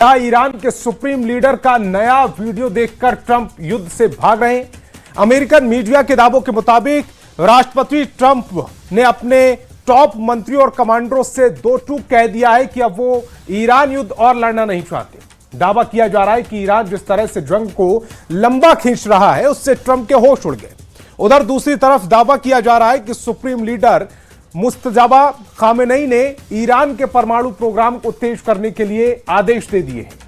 Iran के supreme leader का नया वीडियो देखकर ट्रंप युद्ध से भाग रहे हैं। अमेरिकन मीडिया के दावों के मुताबिक राष्ट्रपति ट्रंप ने अपने टॉप मंत्रियों और कमांडरों से दो टूक कह दिया है कि अब वो ईरान युद्ध और लड़ना नहीं चाहते। दावा किया जा रहा है कि ईरान जिस तरह से जंग को लंबा खींच रहा है उससे ट्रंप के होश उड़ गए। उधर दूसरी तरफ दावा किया जा रहा है कि सुप्रीम लीडर मुस्तफा खामेनेई ने ईरान के परमाणु प्रोग्राम को तेज करने के लिए आदेश दे दिए हैं।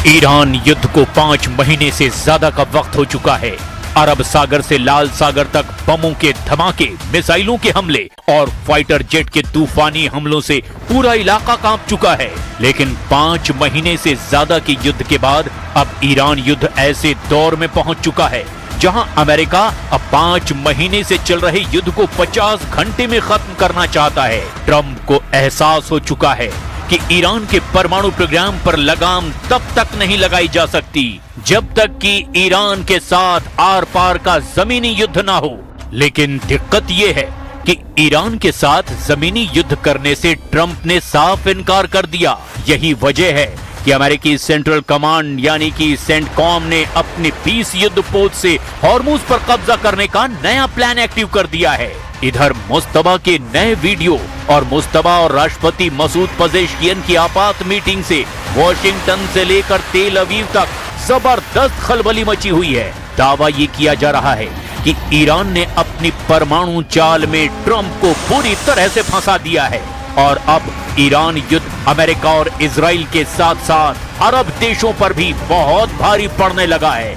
ईरान युद्ध को 5 महीने से ज्यादा का वक्त हो चुका है। अरब सागर से लाल सागर तक बमों के धमाके, मिसाइलों के हमले और फाइटर जेट के तूफानी हमलों से पूरा इलाका कांप चुका है। लेकिन 5 महीने से ज्यादा के युद्ध के बाद अब ईरान युद्ध ऐसे दौर में पहुंच चुका है जहां अमेरिका अब 5 महीने से चल रहे युद्ध को 50 घंटे में खत्म करना चाहता है। ट्रंप को एहसास हो चुका है कि ईरान के परमाणु प्रोग्राम पर लगाम तब तक नहीं लगाई जा सकती जब तक कि ईरान के साथ आर पार का जमीनी युद्ध ना हो। लेकिन दिक्कत यह है कि ईरान के साथ जमीनी युद्ध करने से ट्रंप ने साफ इनकार कर दिया। यही वजह है कि अमेरिकी सेंट्रल कमांड यानी कि सेंटकॉम ने अपने पीस युद्ध पोत से हॉर्मुज पर कब्जा करने का नया प्लान एक्टिव कर दिया है। इधर मुस्तफा के नए वीडियो और मुस्तफा और राष्ट्रपति मसूद पजेश्कियन की आपात मीटिंग से वॉशिंगटन से लेकर तेल अवीव तक जबरदस्त खलबली मची हुई है। दावा ये किया जा रहा है कि ईरान ने अपनी परमाणु चाल में ट्रंप को पूरी तरह से फंसा दिया है और अब ईरान युद्ध अमेरिका और इजराइल के साथ साथ अरब देशों पर भी बहुत भारी पड़ने लगा है।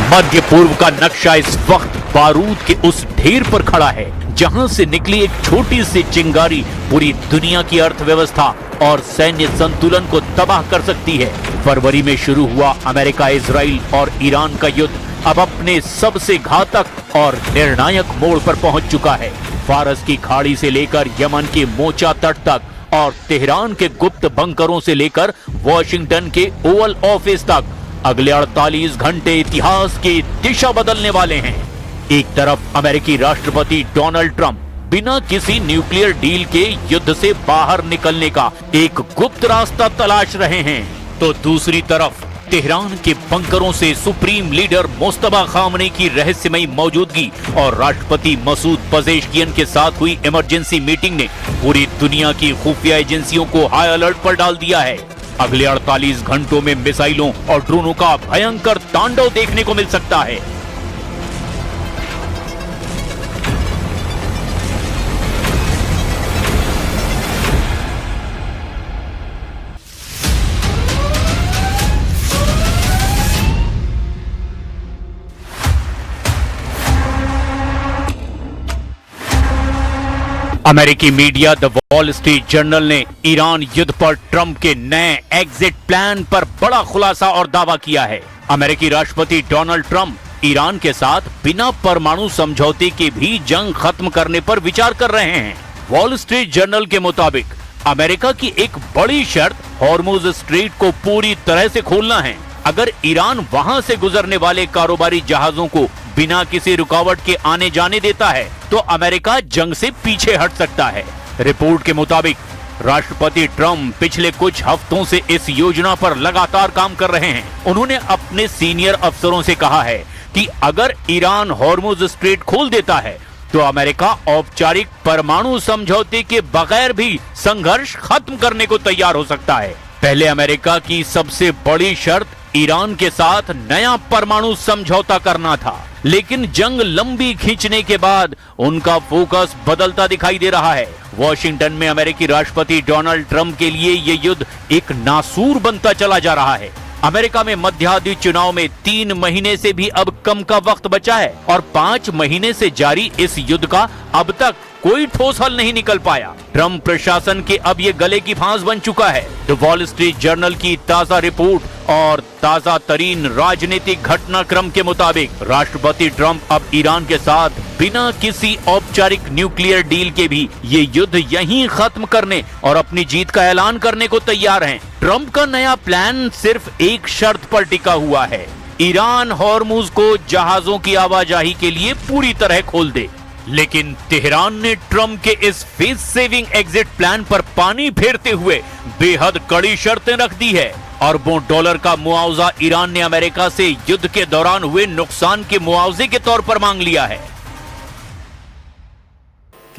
मध्य पूर्व का नक्शा इस वक्त बारूद के उस ढेर पर खड़ा है जहां से निकली एक छोटी सी चिंगारी पूरी दुनिया की अर्थव्यवस्था और सैन्य संतुलन को तबाह कर सकती है। फरवरी में शुरू हुआ अमेरिका, इजराइल और ईरान का युद्ध अब अपने सबसे घातक और निर्णायक मोड़ पर पहुंच चुका है। फारस की खाड़ी से लेकर यमन के मोचा तट तक और तेहरान के गुप्त बंकरों से लेकर वॉशिंगटन के ओवल ऑफिस तक अगले 48 घंटे इतिहास की दिशा बदलने वाले हैं। एक तरफ अमेरिकी राष्ट्रपति डोनाल्ड ट्रंप बिना किसी न्यूक्लियर डील के युद्ध से बाहर निकलने का एक गुप्त रास्ता तलाश रहे हैं, तो दूसरी तरफ तेहरान के बंकरों से सुप्रीम लीडर मुस्तफा खामेनेई की रहस्यमयी मौजूदगी और राष्ट्रपति मसूद पजेश्कियन के साथ हुई इमरजेंसी मीटिंग ने पूरी दुनिया की खुफिया एजेंसियों को हाई अलर्ट पर डाल दिया है। अगले 48 घंटों में मिसाइलों और ड्रोनों का भयंकर तांडव देखने को मिल सकता है। अमेरिकी media the wall street journal ने ईरान युद्ध पर ट्रंप के नए एग्जिट प्लान पर बड़ा खुलासा और दावा किया है। अमेरिकी राष्ट्रपति डोनाल्ड ट्रंप ईरान के साथ बिना परमाणु समझौते के भी जंग खत्म करने पर विचार कर रहे हैं। वॉल स्ट्रीट जर्नल के मुताबिक अमेरिका की एक बड़ी शर्त हॉर्मुज स्ट्रेट को पूरी तरह से खोलना है। अगर ईरान वहां से गुजरने वाले कारोबारी जहाजों को बिना किसी रुकावट के आने जाने देता है तो अमेरिका जंग से पीछे हट सकता है। रिपोर्ट के मुताबिक राष्ट्रपति ट्रंप पिछले कुछ हफ्तों से इस योजना पर लगातार काम कर रहे हैं। उन्होंने अपने सीनियर अफसरों से कहा है कि अगर ईरान हॉर्मुज स्ट्रेट खोल देता है तो अमेरिका औपचारिक परमाणु समझौते के बगैर भी संघर्ष खत्म करने को तैयार हो सकता है। पहले अमेरिका की सबसे बड़ी शर्त ईरान के साथ नया परमाणु समझौता करना था, लेकिन जंग लंबी खींचने के बाद उनका फोकस बदलता दिखाई दे रहा है। वॉशिंगटन में अमेरिकी राष्ट्रपति डोनाल्ड ट्रंप के लिए ये युद्ध एक नासूर बनता चला जा रहा है। अमेरिका में मध्यावधि चुनाव में 3 महीने से भी अब कम का वक्त बचा है और 5 महीने से जारी इस युद्ध का अब तक कोई ठोस हल नहीं निकल पाया। ट्रंप प्रशासन के अब ये गले की फांस बन चुका है। द वॉल स्ट्रीट जर्नल की ताजा रिपोर्ट और ताजा तरीन राजनीतिक घटनाक्रम के मुताबिक राष्ट्रपति ट्रंप अब ईरान के साथ बिना किसी औपचारिक न्यूक्लियर डील के भी ये युद्ध यहीं खत्म करने और अपनी जीत का ऐलान करने को तैयार हैं। ट्रंप का नया प्लान सिर्फ एक शर्त पर टिका हुआ है, ईरान हॉर्मुज को जहाजों की आवाजाही के लिए पूरी तरह खोल दे। लेकिन तेहरान ने ट्रंप के इस फेस सेविंग एग्जिट प्लान पर पानी फेरते हुए बेहद कड़ी शर्तें रख दी है। अरबों डॉलर का मुआवजा ईरान ने अमेरिका से युद्ध के दौरान हुए नुकसान के मुआवजे के तौर पर मांग लिया है।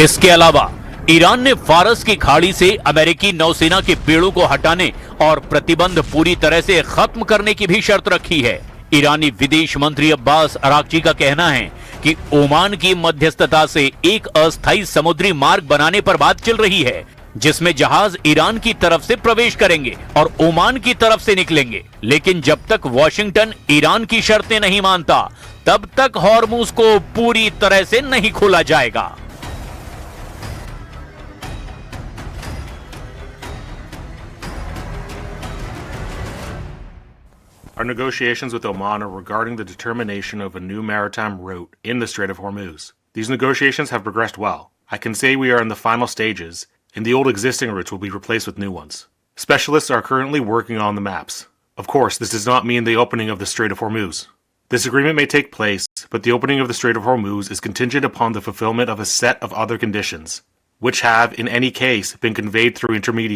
इसके अलावा ईरान ने फारस की खाड़ी से अमेरिकी नौसेना के पेड़ों को हटाने और प्रतिबंध पूरी तरह से खत्म करने की भी शर्त रखी है। ईरानी विदेश मंत्री अब्बास अराक्ची का कहना है कि ओमान की मध्यस्थता से एक अस्थायी समुद्री मार्ग बनाने पर बात चल रही है, जिसमें जहाज ईरान की तरफ से प्रवेश करेंगे और ओमान की तरफ से निकलेंगे। लेकिन जब तक वॉशिंगटन ईरान की शर्तें नहीं मानता, तब तक हॉर्मुज को पूरी तरह से नहीं खोला जाएगा। Our negotiations with Oman are regarding the determination of a new maritime route in the Strait of Hormuz. These negotiations have progressed well. I can say we are in the final stages, and the old existing routes will be replaced with new ones. Specialists are currently working on the maps. Of course, this does not mean the opening of the Strait of Hormuz. This agreement may take place, but the opening of the Strait of Hormuz is contingent upon the fulfillment of a set of other conditions, which have, in any case, been conveyed through intermediaries.